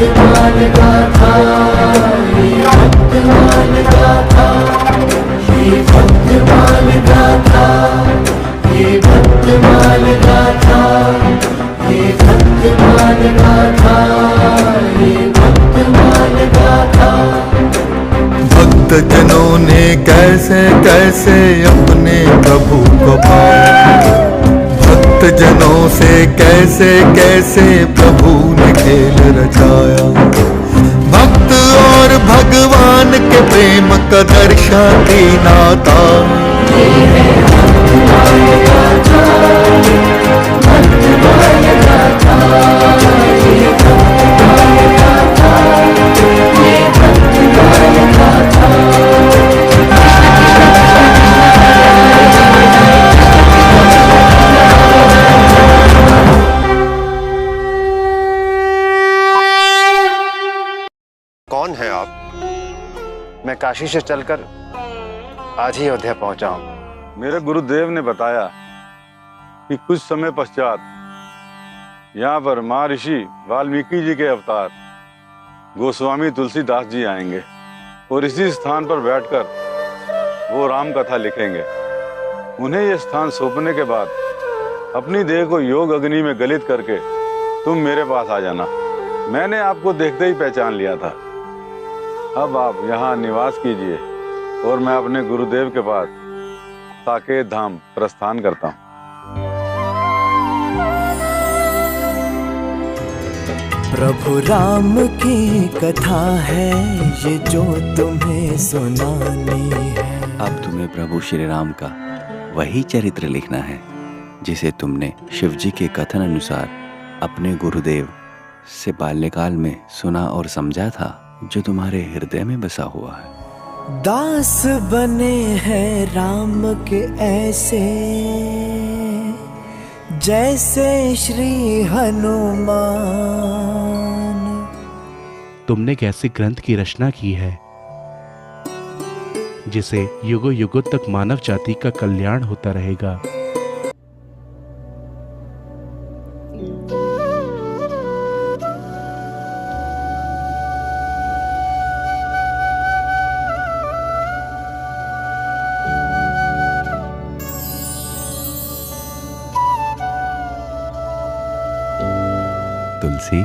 भक्तमाल गाथा, ये भक्तमाल गाथा, ये भक्तमाल गाथा, ये भक्तमाल गाथा, ये भक्तमाल गाथा, ये भक्तमाल गाथा। भक्त जनों ने कैसे कैसे अपने प्रभु को पाया, भक्त जनों से कैसे कैसे प्रभु ने खेल रचाया। भक्त और भगवान के प्रेम का दर्शाती नाता, ये है भक्तमाल गाथा, भक्तमाल गाथा, ये भक्तमाल गाथा, ये भक्तमाल गाथा। कौन है आप? मैं काशी से चलकर आज ही अयोध्या पहुंचा हूं। मेरे गुरुदेव ने बताया कि कुछ समय पश्चात यहाँ पर महर्षि वाल्मीकि जी के अवतार गोस्वामी तुलसीदास जी आएंगे और इसी स्थान पर बैठकर वो राम कथा लिखेंगे। उन्हें ये स्थान सौंपने के बाद अपनी देह को योग अग्नि में गलित करके तुम मेरे पास आ जाना। मैंने आपको देखते ही पहचान लिया था। अब आप यहाँ निवास कीजिए और मैं अपने गुरुदेव के पास साकेत धाम प्रस्थान करता हूँ। प्रभु राम की कथा है ये जो तुम्हें सुनानी है। अब तुम्हें प्रभु श्री राम का वही चरित्र लिखना है जिसे तुमने शिव जी के कथन अनुसार अपने गुरुदेव से बाल्यकाल में सुना और समझा था, जो तुम्हारे हृदय में बसा हुआ है। दास बने हैं राम के ऐसे जैसे श्री हनुमान। तुमने एक ऐसे ग्रंथ की रचना की है जिसे युगों युगों तक मानव जाति का कल्याण होता रहेगा। तुलसी,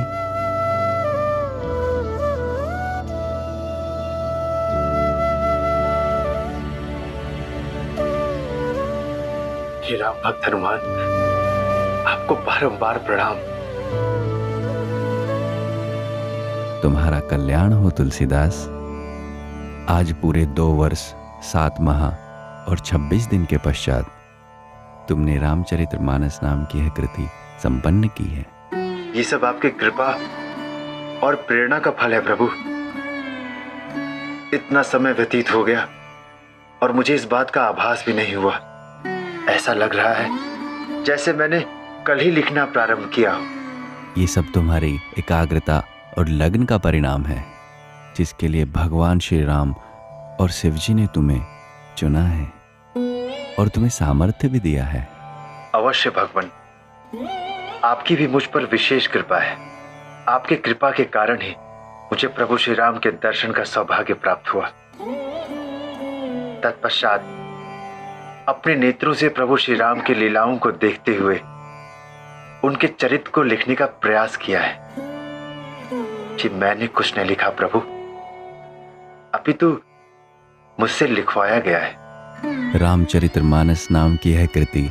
हे राम भक्त हनुमान, आपको बारंबार प्रणाम। तुम्हारा कल्याण हो तुलसीदास। आज पूरे 2 वर्ष 7 माह और 26 दिन के पश्चात तुमने रामचरितमानस नाम की यह कृति संपन्न की है। ये सब आपकी कृपा और प्रेरणा का फल है प्रभु। इतना समय व्यतीत हो गया और मुझे इस बात का आभास भी नहीं हुआ। ऐसा लग रहा है जैसे मैंने कल ही लिखना प्रारंभ किया हो। ये सब तुम्हारी एकाग्रता और लगन का परिणाम है, जिसके लिए भगवान श्री राम और शिव जी ने तुम्हें चुना है और तुम्हें सामर्थ्य भी दिया है। अवश्य भगवान, आपकी भी मुझ पर विशेष कृपा है। आपके कृपा के कारण ही मुझे प्रभु श्री राम के दर्शन का सौभाग्य प्राप्त हुआ। तत्पश्चात अपने नेत्रों से प्रभु श्री राम की लीलाओं को देखते हुए उनके चरित्र को लिखने का प्रयास किया है। कि मैंने कुछ नहीं लिखा प्रभु, अपितु मुझसे लिखवाया गया है। रामचरितमानस नाम की यह कृति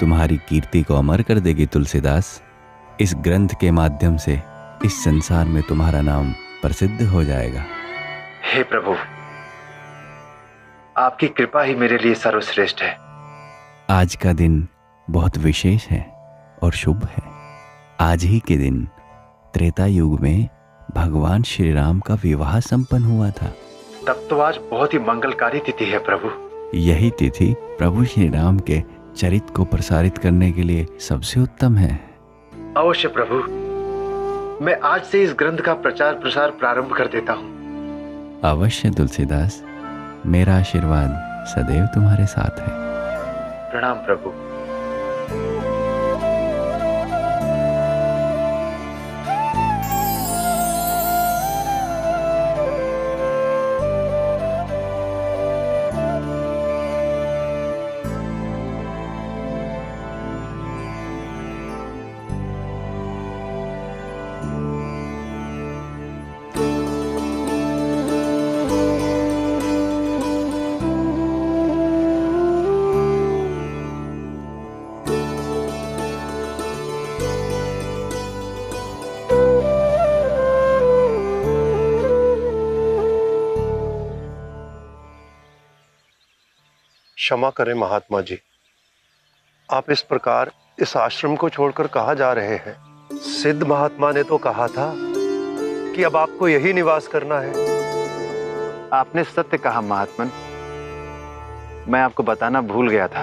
तुम्हारी कीर्ति को अमर कर देगी तुलसीदास। इस ग्रंथ के माध्यम से इस संसार में तुम्हारा नाम प्रसिद्ध हो जाएगा। हे प्रभु, आपकी कृपा ही मेरे लिए सर्वश्रेष्ठ है। आज का दिन बहुत विशेष है और शुभ है। आज ही के दिन त्रेता युग में भगवान श्री राम का विवाह संपन्न हुआ था। तब तो आज बहुत ही मंगलकारी तिथि है प्रभु। यही तिथि प्रभु श्री राम के चरित्र को प्रसारित करने के लिए सबसे उत्तम है। अवश्य प्रभु, मैं आज से इस ग्रंथ का प्रचार प्रसार प्रारंभ कर देता हूँ। अवश्य तुलसीदास, मेरा आशीर्वाद सदैव तुम्हारे साथ है। प्रणाम प्रभु। क्षमा करें महात्मा जी, आप इस प्रकार इस आश्रम को छोड़कर कहाँ जा रहे हैं? सिद्ध महात्मा ने तो कहा था कि अब आपको यही निवास करना है। आपने सत्य कहा महात्मन, मैं आपको बताना भूल गया था।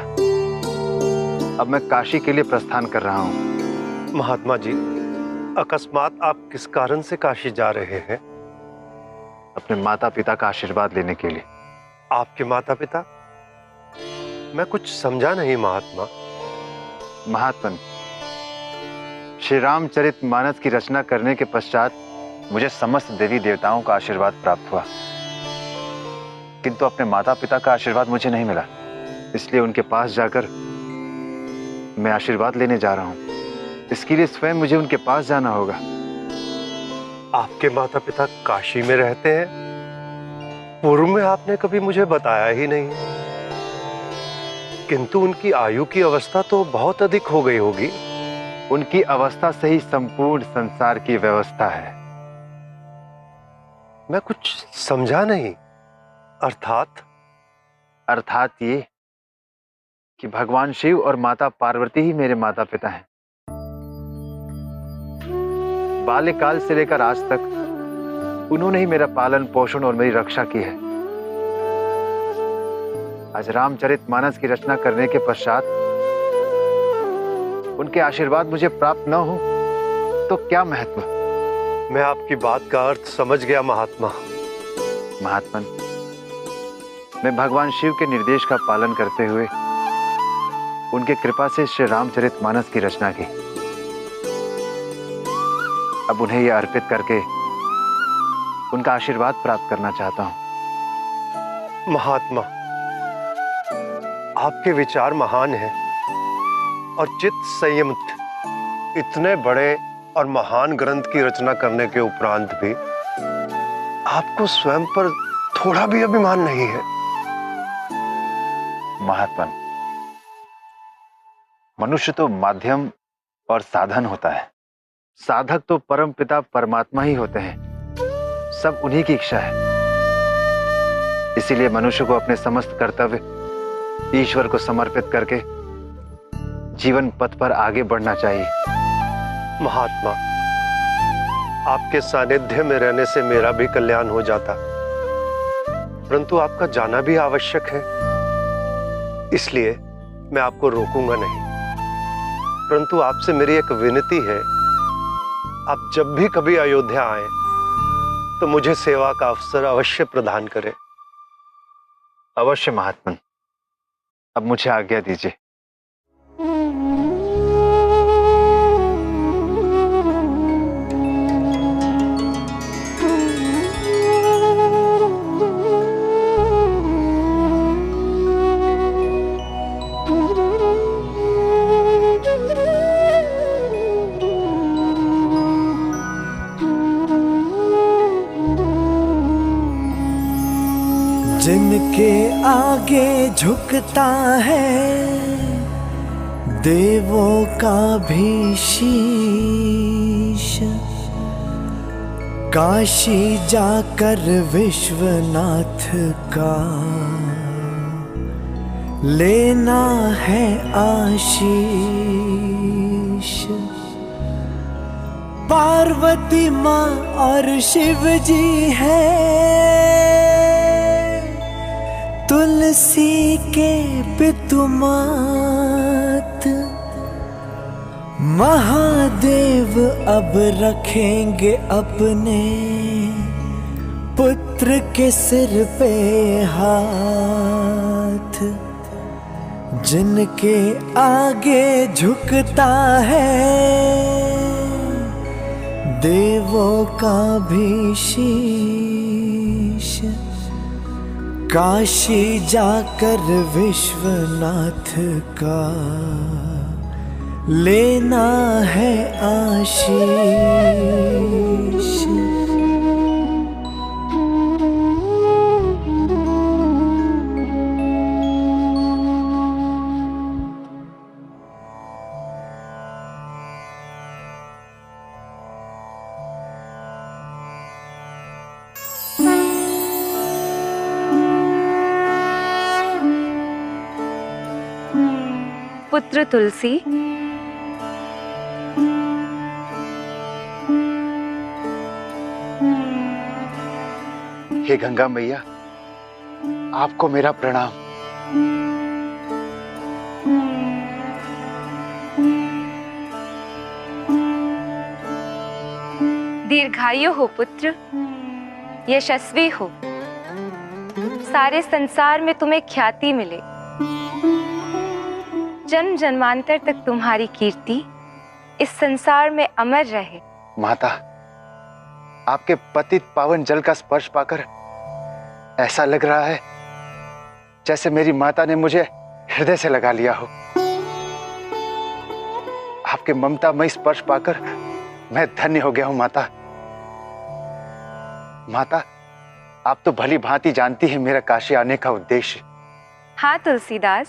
अब मैं काशी के लिए प्रस्थान कर रहा हूं। महात्मा जी, अकस्मात आप किस कारण से काशी जा रहे हैं? अपने माता पिता का आशीर्वाद लेने के लिए। आपके माता पिता? मैं कुछ समझा नहीं महात्मा। महात्मन, श्री रामचरित मानस की रचना करने के पश्चात मुझे समस्त देवी देवताओं का आशीर्वाद प्राप्त हुआ, किंतु अपने माता पिता का आशीर्वाद मुझे नहीं मिला। इसलिए उनके पास जाकर मैं आशीर्वाद लेने जा रहा हूं। इसके लिए स्वयं मुझे उनके पास जाना होगा। आपके माता पिता काशी में रहते हैं? पूर्व में आपने कभी मुझे बताया ही नहीं। किंतु उनकी आयु की अवस्था तो बहुत अधिक हो गई होगी। उनकी अवस्था से ही संपूर्ण संसार की व्यवस्था है। मैं कुछ समझा नहीं। अर्थात ये कि भगवान शिव और माता पार्वती ही मेरे माता पिता हैं। बाल्यकाल से लेकर आज तक उन्होंने ही मेरा पालन पोषण और मेरी रक्षा की है। आज रामचरित मानस की रचना करने के पश्चात उनके आशीर्वाद मुझे प्राप्त न हो तो क्या महत्व? मैं आपकी बात का अर्थ समझ गया महात्मा। महात्मन, मैं भगवान शिव के निर्देश का पालन करते हुए उनके कृपा से श्री रामचरित मानस की रचना की। अब उन्हें यह अर्पित करके उनका आशीर्वाद प्राप्त करना चाहता हूं। महात्मा, आपके विचार महान हैं और चित्त संयमित। इतने बड़े और महान ग्रंथ की रचना करने के उपरांत भी आपको स्वयं पर थोड़ा भी अभिमान नहीं है। महात्मन, मनुष्य तो माध्यम और साधन होता है। साधक तो परम पिता परमात्मा ही होते हैं। सब उन्हीं की इच्छा है। इसीलिए मनुष्य को अपने समस्त कर्तव्य ईश्वर को समर्पित करके जीवन पथ पर आगे बढ़ना चाहिए। महात्मा, आपके सानिध्य में रहने से मेरा भी कल्याण हो जाता, परंतु आपका जाना भी आवश्यक है। इसलिए मैं आपको रोकूंगा नहीं। परंतु आपसे मेरी एक विनती है, आप जब भी कभी अयोध्या आए तो मुझे सेवा का अवसर अवश्य प्रदान करें। अवश्य महात्मन, अब मुझे आज्ञा दीजिए। जिनके आगे झुकता है देवों का भी शीश, काशी जाकर विश्वनाथ का लेना है आशीष। पार्वती माँ और शिव जी है तुलसी के पितुमात। महादेव अब रखेंगे अपने पुत्र के सिर पे हाथ। जिनके आगे झुकता है देवों का भी शीश, काशी जाकर विश्वनाथ का लेना है आशीष। पुत्र तुलसी, हे गंगा मैया, आपको मेरा प्रणाम। दीर्घायु हो पुत्र, यशस्वी हो, सारे संसार में तुम्हें ख्याति मिले, जन्म जन्मांतर तक तुम्हारी कीर्ति इस संसार में अमर रहे। माता, आपके पतित पावन जल का स्पर्श पाकर ऐसा लग रहा है जैसे मेरी माता ने मुझे हृदय से लगा लिया हो। आपके ममतामय स्पर्श पाकर मैं धन्य हो गया हूं माता। माता, आप तो भली भांति जानती है मेरा काशी आने का उद्देश्य। हाँ तुलसीदास,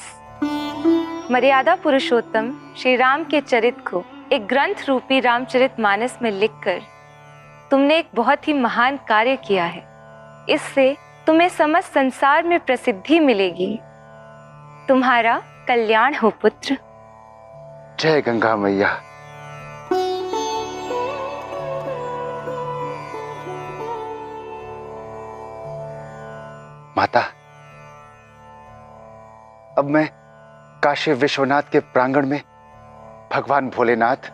मर्यादा पुरुषोत्तम श्री राम के चरित्र को एक ग्रंथ रूपी रामचरितमानस में लिखकर तुमने एक बहुत ही महान कार्य किया है। इससे तुम्हें समस्त संसार में प्रसिद्धि मिलेगी। तुम्हारा कल्याण हो पुत्र। जय गंगा मैया। माता, अब मैं काशी विश्वनाथ के प्रांगण में भगवान भोलेनाथ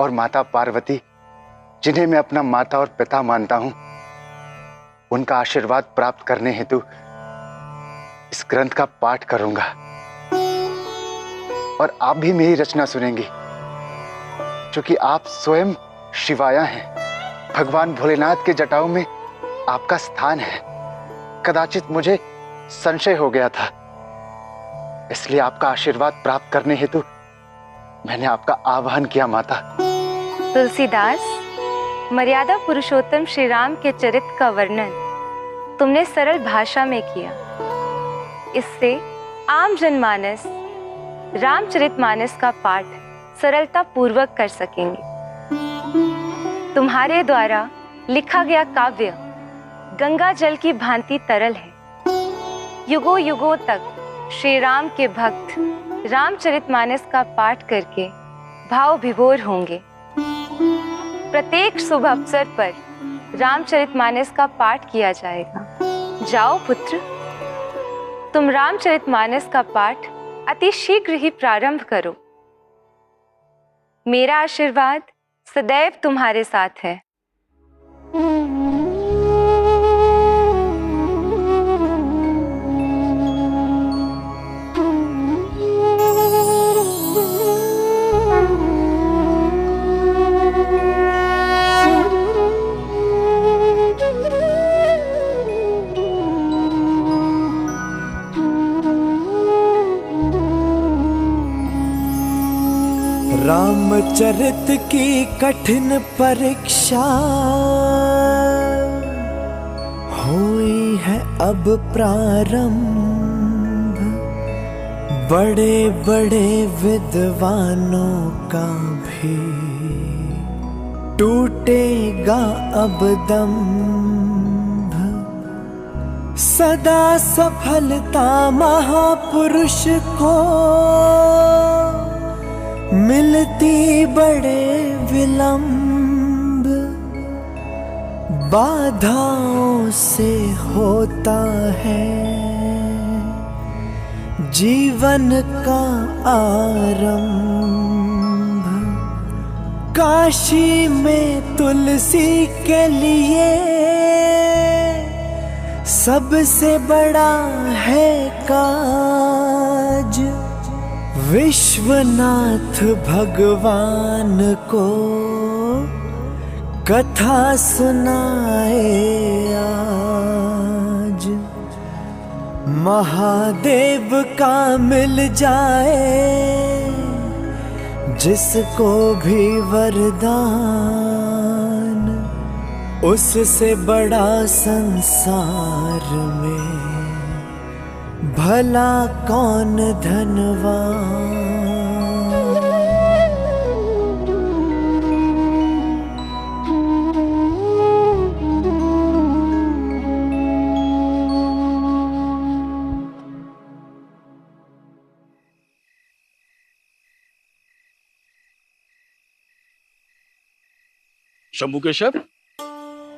और माता पार्वती, जिन्हें मैं अपना माता और पिता मानता हूं, उनका आशीर्वाद प्राप्त करने हेतु इस ग्रंथ का पाठ करूंगा और आप भी मेरी रचना सुनेंगी, क्योंकि आप स्वयं शिवाया हैं। भगवान भोलेनाथ के जटाओं में आपका स्थान है। कदाचित मुझे संशय हो गया था, इसलिए आपका आशीर्वाद प्राप्त करने हेतु मैंने आपका आह्वान किया माता। तुलसीदास, मर्यादा पुरुषोत्तम श्री राम के चरित्र का वर्णन तुमने सरल भाषा में किया। इससे आम जनमानस रामचरितमानस का पाठ सरलता पूर्वक कर सकेंगे। तुम्हारे द्वारा लिखा गया काव्य गंगा जल की भांति तरल है। युगों युगों तक श्री राम के भक्त रामचरितमानस का पाठ करके भाव विभोर होंगे। प्रत्येक शुभ अवसर पर रामचरितमानस का पाठ किया जाएगा। जाओ पुत्र, तुम रामचरितमानस का पाठ अति शीघ्र ही प्रारंभ करो। मेरा आशीर्वाद सदैव तुम्हारे साथ है। रामचरित की कठिन परीक्षा हुई है अब प्रारंभ। बड़े बड़े विद्वानों का भी टूटेगा अब दंभ। सदा सफलता महापुरुष को मिलती बड़े विलंब। बाधाओं से होता है जीवन का आरंभ। काशी में तुलसी के लिए सबसे बड़ा है काज। विश्वनाथ भगवान को कथा सुनाए आज। महादेव का मिल जाए जिसको भी वरदान, उससे बड़ा संसार में भला कौन धनवान। शंभू केशव,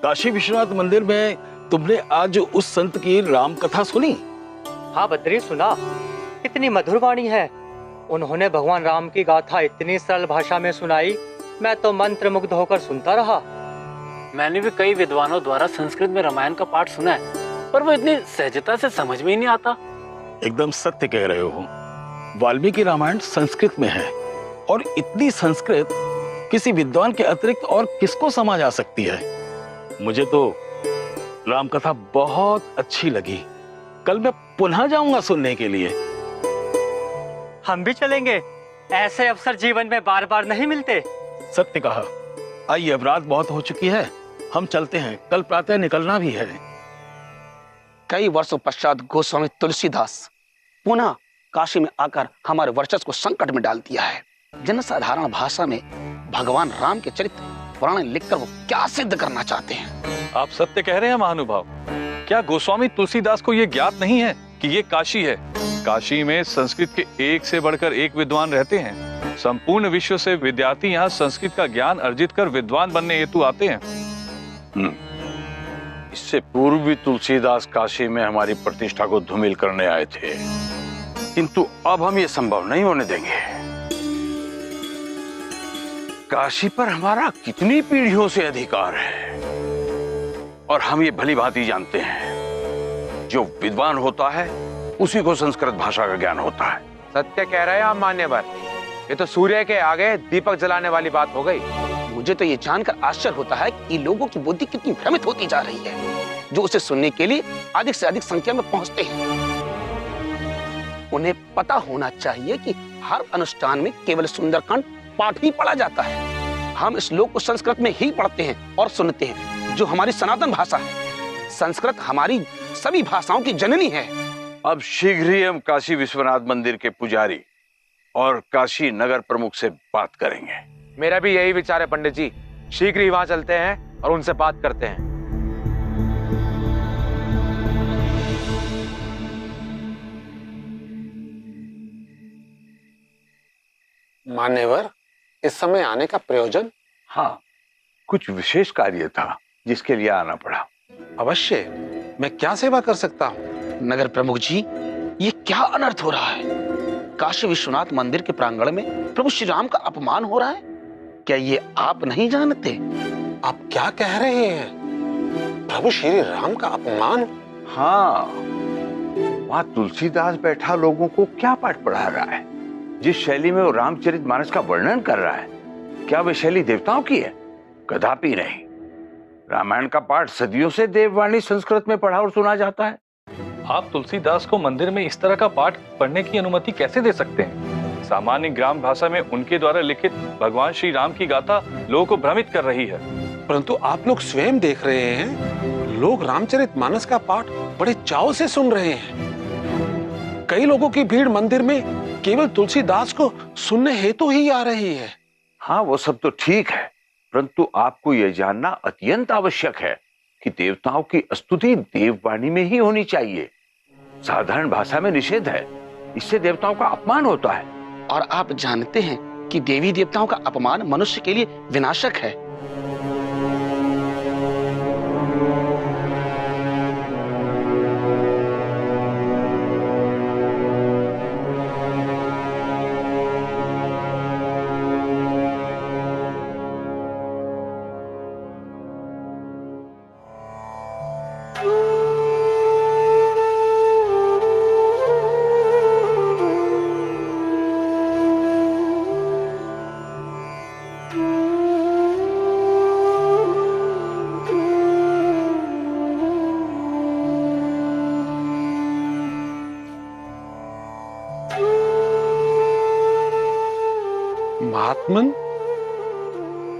काशी विश्वनाथ मंदिर में तुमने आज उस संत की राम कथा सुनी? हाँ बद्री, सुना। कितनी मधुर वाणी है। उन्होंने भगवान राम की गाथा इतनी सरल भाषा में सुनाई, मैं तो मंत्र मुग्ध होकर सुनता रहा। मैंने भी कई विद्वानों द्वारा संस्कृत में रामायण का पाठ सुना है, पर वो इतनी सहजता से समझ में ही नहीं आता। एकदम सत्य कह रहे हो। वाल्मीकि रामायण संस्कृत में है, और इतनी संस्कृत किसी विद्वान के अतिरिक्त और किसको समझ आ सकती है। मुझे तो राम कथा बहुत अच्छी लगी। कल मैं पुनः जाऊंगा सुनने के लिए। हम भी चलेंगे। ऐसे अवसर जीवन में बार बार नहीं मिलते। सत्य कहा। आइए, अब रात बहुत हो चुकी है, हम चलते हैं। कल प्रातः निकलना भी है। कई वर्षों पश्चात गोस्वामी तुलसीदास पुनः काशी में आकर हमारे वर्चस्व को संकट में डाल दिया है। जनसाधारण भाषा में भगवान राम के चरित्र पुराण लिखकर वो क्या सिद्ध करना चाहते हैं? आप सत्य कह रहे हैं महानुभाव। क्या गोस्वामी तुलसीदास को ये ज्ञात नहीं है कि ये काशी है? काशी में संस्कृत के एक से बढ़कर एक विद्वान रहते हैं। संपूर्ण विश्व से विद्यार्थी यहाँ संस्कृत का ज्ञान अर्जित कर विद्वान बनने हेतु आते हैं। इससे पूर्व भी तुलसीदास काशी में हमारी प्रतिष्ठा को धूमिल करने आए थे, किंतु अब हम ये संभव नहीं होने देंगे। काशी पर हमारा कितनी पीढ़ियों से अधिकार है, और हम ये भली भांति जानते हैं, जो विद्वान होता है उसी को संस्कृत भाषा का ज्ञान होता है। सत्य कह रहे हैं आप मान्यवर। ये तो सूर्य के आगे दीपक जलाने वाली बात हो गई। मुझे तो ये जानकर आश्चर्य होता है कि लोगों की बुद्धि कितनी भ्रमित होती जा रही है, जो उसे सुनने के लिए अधिक से अधिक संख्या में पहुंचते हैं। उन्हें पता होना चाहिए कि हर अनुष्ठान में केवल सुंदरकांड पाठ ही पढ़ा जाता है। हम इस श्लोक को संस्कृत में ही पढ़ते हैं और सुनते हैं, जो हमारी सनातन भाषा है। संस्कृत हमारी सभी भाषाओं की जननी है। अब शीघ्र ही हम काशी विश्वनाथ मंदिर के पुजारी और काशी नगर प्रमुख से बात करेंगे। मेरा भी यही विचार है पंडित जी। शीघ्र ही वहां चलते हैं और उनसे बात करते हैं। मान्यवर, इस समय आने का प्रयोजन? हाँ, कुछ विशेष कार्य था जिसके लिए आना पड़ा। अवश्य, मैं क्या सेवा कर सकता हूँ? नगर प्रमुख जी, ये क्या अनर्थ हो रहा है? काशी विश्वनाथ मंदिर के प्रांगण में प्रभु श्री राम का अपमान हो रहा है। क्या ये आप नहीं जानते? आप क्या कह रहे हैं? प्रभु श्री राम का अपमान? हाँ, वहां तुलसीदास बैठा लोगों को क्या पाठ पढ़ा रहा है? जिस शैली में वो रामचरितमानस का वर्णन कर रहा है, क्या वह शैली देवताओं की है? कदापि नहीं। रामायण का पाठ सदियों से देववाणी संस्कृत में पढ़ा और सुना जाता है। आप तुलसीदास को मंदिर में इस तरह का पाठ पढ़ने की अनुमति कैसे दे सकते हैं? सामान्य ग्राम भाषा में उनके द्वारा लिखित भगवान श्री राम की गाथा लोगों को भ्रमित कर रही है। परंतु आप लोग स्वयं देख रहे हैं, लोग रामचरितमानस का पाठ बड़े चाव से सुन रहे हैं। कई लोगों की भीड़ मंदिर में केवल तुलसीदास को सुनने हेतु ही आ रही है। हाँ, वो सब तो ठीक है, परंतु आपको यह जानना अत्यंत आवश्यक है कि देवताओं की स्तुति देववाणी में ही होनी चाहिए। साधारण भाषा में निषेध है, इससे देवताओं का अपमान होता है। और आप जानते हैं कि देवी देवताओं का अपमान मनुष्य के लिए विनाशक है।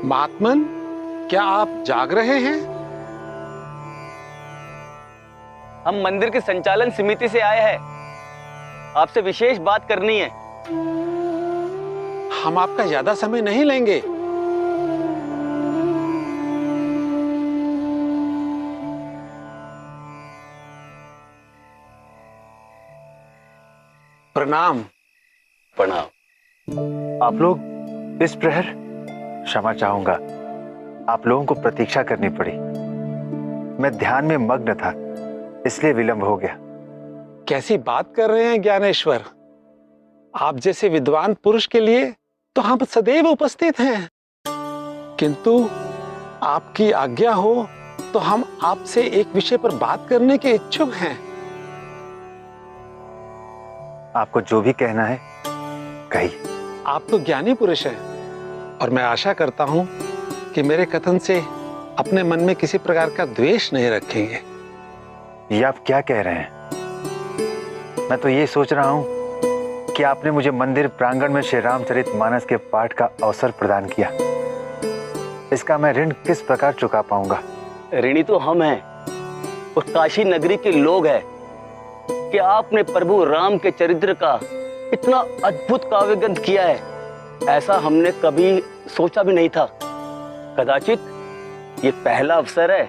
महात्मन, क्या आप जाग रहे हैं? हम मंदिर की संचालन समिति से आए हैं, आपसे विशेष बात करनी है। हम आपका ज्यादा समय नहीं लेंगे। प्रणाम। प्रणाम। आप लोग इस प्रहर? क्षमा चाहूंगा, आप लोगों को प्रतीक्षा करनी पड़ी। मैं ध्यान में मग्न था, इसलिए विलंब हो गया। कैसी बात कर रहे हैं ज्ञानेश्वर? आप जैसे विद्वान पुरुष के लिए तो हम सदैव उपस्थित हैं, किंतु आपकी आज्ञा हो तो हम आपसे एक विषय पर बात करने के इच्छुक हैं। आपको जो भी कहना है कहिए। आप तो ज्ञानी पुरुष हैं और मैं आशा करता हूं कि मेरे कथन से अपने मन में किसी प्रकार का द्वेष नहीं रखेंगे। ये आप क्या कह रहे हैं? मैं तो ये सोच रहा हूं कि आपने मुझे मंदिर प्रांगण में श्री रामचरितमानस के पाठ का अवसर प्रदान किया। इसका मैं ऋण किस प्रकार चुका पाऊंगा? ऋणी तो हम हैं और काशी नगरी के लोग हैं कि आपने प्रभु राम के चरित्र का इतना अद्भुत काव्य ग्रंथ किया है, ऐसा हमने कभी सोचा भी नहीं था। कदाचित ये पहला अवसर है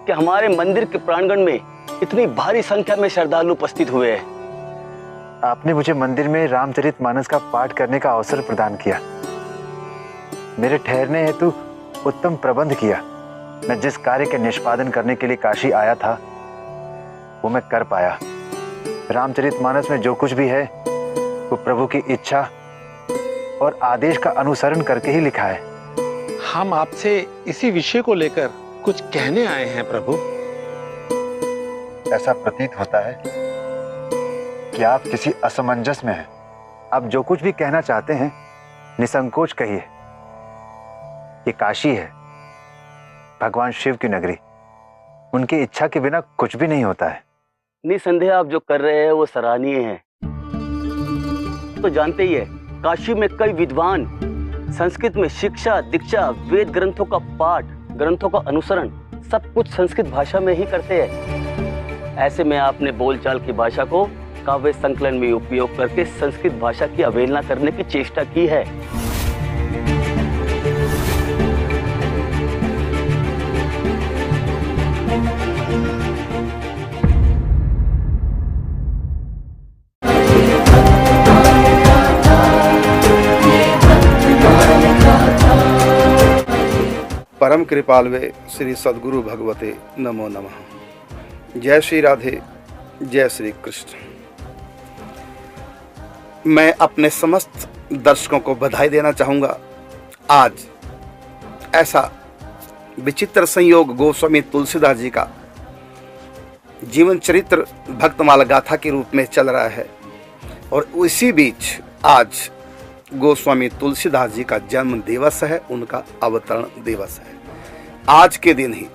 कि हमारे मंदिर के प्रांगण में इतनी भारी संख्या में श्रद्धालु उपस्थित हुए हैं। आपने मुझे मंदिर में रामचरितमानस का पाठ करने का अवसर प्रदान किया, मेरे ठहरने हेतु उत्तम प्रबंध किया। मैं जिस कार्य के निष्पादन करने के लिए काशी आया था वो मैं कर पाया। रामचरितमानस में जो कुछ भी है वो प्रभु की इच्छा और आदेश का अनुसरण करके ही लिखा है। हम आपसे इसी विषय को लेकर कुछ कहने आए हैं प्रभु। ऐसा प्रतीत होता है कि आप किसी असमंजस में हैं। आप जो कुछ भी कहना चाहते हैं निसंकोच कहिए। ये काशी है, भगवान शिव की नगरी। उनकी इच्छा के बिना कुछ भी नहीं होता है। निसंदेह आप जो कर रहे हैं वो सराहनीय है। तो जानते ही है, काशी में कई विद्वान संस्कृत में शिक्षा, दीक्षा, वेद ग्रंथों का पाठ, ग्रंथों का अनुसरण सब कुछ संस्कृत भाषा में ही करते हैं। ऐसे में आपने बोलचाल की भाषा को काव्य संकलन में उपयोग करके संस्कृत भाषा की अवहेलना करने की चेष्टा की है। परम कृपालवे श्री सद्गुरु भगवते नमो नमः। जय श्री राधे, जय श्री कृष्ण। मैं अपने समस्त दर्शकों को बधाई देना चाहूँगा। आज ऐसा विचित्र संयोग गोस्वामी तुलसीदास जी का जीवन चरित्र भक्तमाला गाथा के रूप में चल रहा है और उसी बीच आज गोस्वामी तुलसीदास जी का जन्म दिवस है, उनका अवतरण दिवस है। आज के दिन ही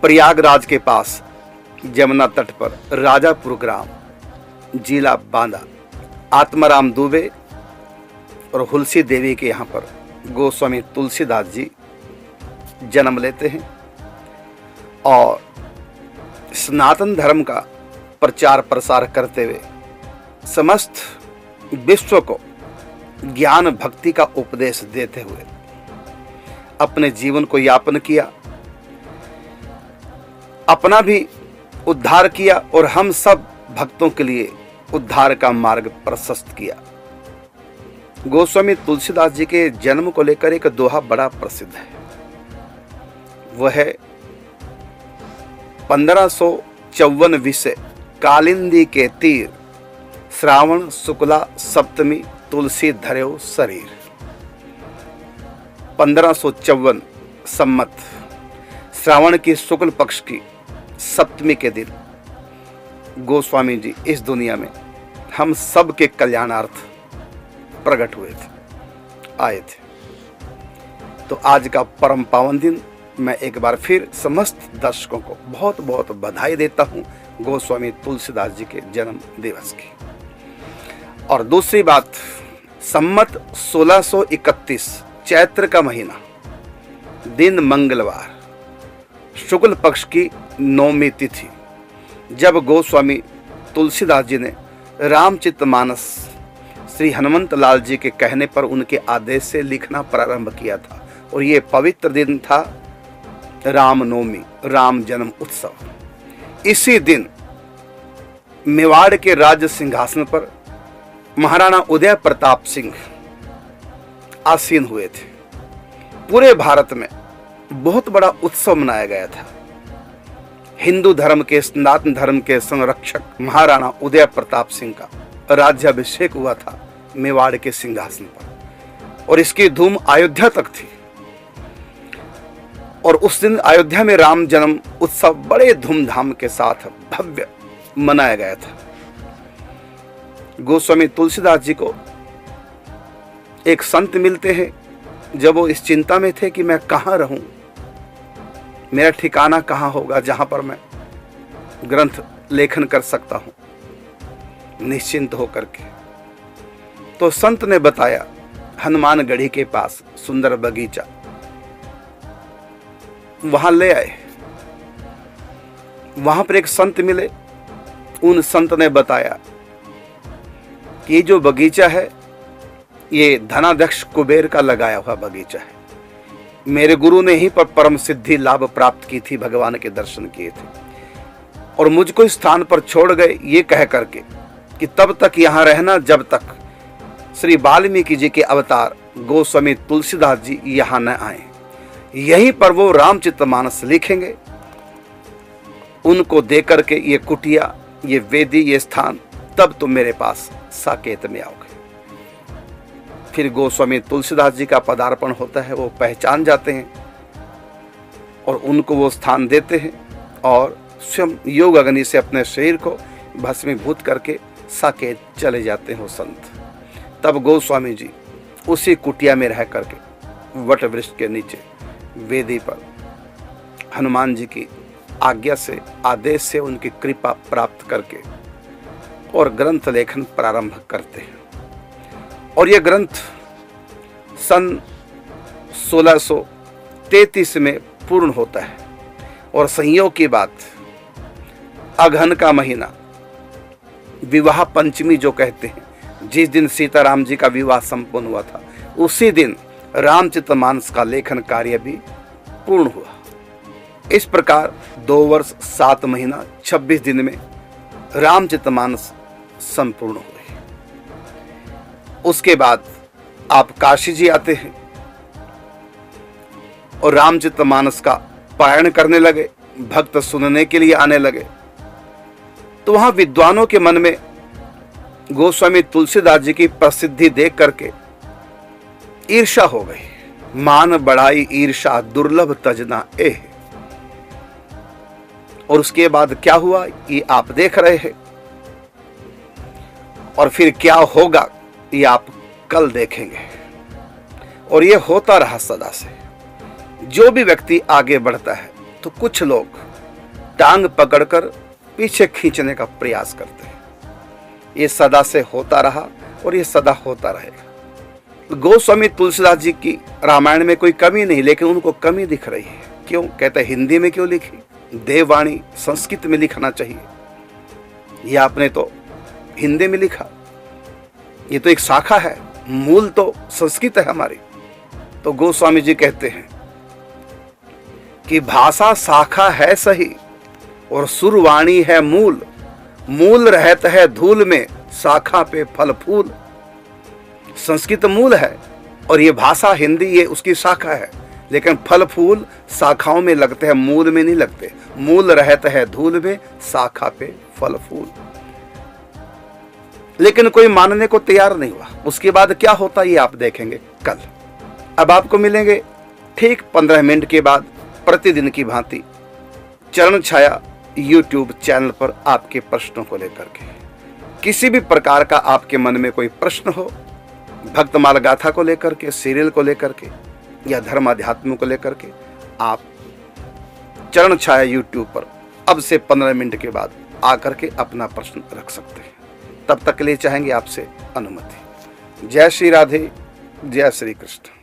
प्रयागराज के पास जमुना तट पर राजापुर ग्राम, जिला बांदा, आत्माराम दुबे और हुलसी देवी के यहाँ पर गोस्वामी तुलसीदास जी जन्म लेते हैं और सनातन धर्म का प्रचार प्रसार करते हुए समस्त विश्व को ज्ञान भक्ति का उपदेश देते हुए अपने जीवन को यापन किया, अपना भी उद्धार किया और हम सब भक्तों के लिए उद्धार का मार्ग प्रशस्त किया। गोस्वामी तुलसीदास जी के जन्म को लेकर एक दोहा बड़ा प्रसिद्ध है। वह है 1554 विषय कालिंदी के तीर, श्रावण शुक्ला सप्तमी तुलसी धर्यो शरीर। 1554 सम्मत श्रावण की शुक्ल पक्ष की सप्तमी के दिन गोस्वामी जी इस दुनिया में हम सब के कल्याणार्थ प्रकट हुए थे, आए थे। तो आज का परम पावन दिन मैं एक बार फिर समस्त दर्शकों को बहुत बहुत बधाई देता हूं गोस्वामी तुलसीदास जी के जन्म दिवस की। और दूसरी बात, सम्मत 1631 चैत्र का महीना, दिन मंगलवार, शुक्ल पक्ष की नौमी तिथि, जब गोस्वामी तुलसीदास जी ने रामचरितमानस श्री हनुमंत लाल जी के कहने पर उनके आदेश से लिखना प्रारंभ किया था। और ये पवित्र दिन था रामनवमी, राम जन्म उत्सव। इसी दिन मेवाड़ के राज्य सिंहासन पर महाराणा उदय प्रताप सिंह आसीन हुए थे। पूरे भारत में बहुत बड़ा उत्सव मनाया गया था। हिंदू धर्म के, सनातन धर्म के संरक्षक महाराणा उदय प्रताप सिंह का राज्याभिषेक हुआ था मेवाड़ के सिंहासन पर, और इसकी धूम अयोध्या तक थी। और उस दिन अयोध्या में राम जन्म उत्सव बड़े धूमधाम के साथ भव्य मनाया गया था। गोस्वामी तुलसीदास जी को एक संत मिलते हैं जब वो इस चिंता में थे कि मैं कहाँ रहूं, मेरा ठिकाना कहाँ होगा जहां पर मैं ग्रंथ लेखन कर सकता हूं निश्चिंत होकर के। तो संत ने बताया हनुमानगढ़ी के पास सुंदर बगीचा, वहां ले आए। वहां पर एक संत मिले, उन संत ने बताया कि ये जो बगीचा है ये धनाध्यक्ष कुबेर का लगाया हुआ बगीचा है। मेरे गुरु ने ही पर परम सिद्धि लाभ प्राप्त की थी, भगवान के दर्शन किए थे, और मुझको इस स्थान पर छोड़ गए ये कह करके कि तब तक यहां रहना जब तक श्री वाल्मीकि जी के अवतार गोस्वामी तुलसीदास जी यहां न आए। यहीं पर वो रामचरितमानस लिखेंगे, उनको देकर के ये कुटिया, ये वेदी, ये स्थान, तब तुम मेरे पास साकेत में आओगे। फिर गोस्वामी तुलसीदास जी का पदार्पण होता है, वो पहचान जाते हैं और उनको वो स्थान देते हैं और स्वयं योग अग्नि से अपने शरीर को भस्मीभूत करके साकेत चले जाते हैं वो संत। तब गोस्वामी जी उसी कुटिया में रह करके वट वृक्ष के नीचे वेदी पर हनुमान जी की आज्ञा से, आदेश से, उनकी कृपा प्राप्त करके और ग्रंथ लेखन प्रारंभ करते हैं। और यह ग्रंथ सन 1633 में पूर्ण होता है। और संयोग की बात, अगहन का महीना, विवाह पंचमी जो कहते हैं, जिस दिन सीताराम जी का विवाह संपन्न हुआ था, उसी दिन रामचरितमानस का लेखन कार्य भी पूर्ण हुआ। इस प्रकार 2 वर्ष 7 महीना 26 दिन में रामचरितमानस संपूर्ण हुए। उसके बाद आप काशी जी आते हैं और रामचरितमानस का पारायण करने लगे, भक्त सुनने के लिए आने लगे। तो वहां विद्वानों के मन में गोस्वामी तुलसीदास जी की प्रसिद्धि देख करके ईर्षा हो गई। मान बढ़ाई ईर्षा दुर्लभ तजना एह। और उसके बाद क्या हुआ ये आप देख रहे हैं, और फिर क्या होगा ये आप कल देखेंगे। और ये होता रहा सदा से। जो भी व्यक्ति आगे बढ़ता है तो कुछ लोग टांग पकड़कर पीछे खींचने का प्रयास करते हैं। ये सदा से होता रहा और ये सदा होता रहेगा। गोस्वामी तुलसीदास जी की रामायण में कोई कमी नहीं, लेकिन उनको कमी दिख रही है। क्यों? कहते हैं हिंदी में क्यों लिखी, देववाणी संस्कृत में लिखना चाहिए। ये आपने तो हिंदी में लिखा, ये तो एक शाखा है, मूल तो संस्कृत है हमारी। तो गोस्वामी जी कहते हैं कि भाषा शाखा है सही और सुरवाणी है मूल, मूल रहता है धूल में, शाखा पे फल फूल। संस्कृत मूल है और ये भाषा हिंदी ये उसकी शाखा है, लेकिन फल फूल शाखाओं में लगते हैं, मूल में नहीं लगते। मूल रहता है धूल में, शाखा पे फल फूल। लेकिन कोई मानने को तैयार नहीं हुआ। उसके बाद क्या होता ये आप देखेंगे कल। अब आपको मिलेंगे ठीक 15 मिनट के बाद प्रतिदिन की भांति चरण छाया YouTube चैनल पर आपके प्रश्नों को लेकर के। किसी भी प्रकार का आपके मन में कोई प्रश्न हो, भक्तमाल गाथा को लेकर के, सीरियल को लेकर के या धर्म अध्यात्म को लेकर के, आप चरण छाया YouTube पर अब से 15 मिनट के बाद आकर के अपना प्रश्न रख सकते हैं। तब तक के लिए चाहेंगे आपसे अनुमति। जय श्री राधे, जय श्री कृष्ण।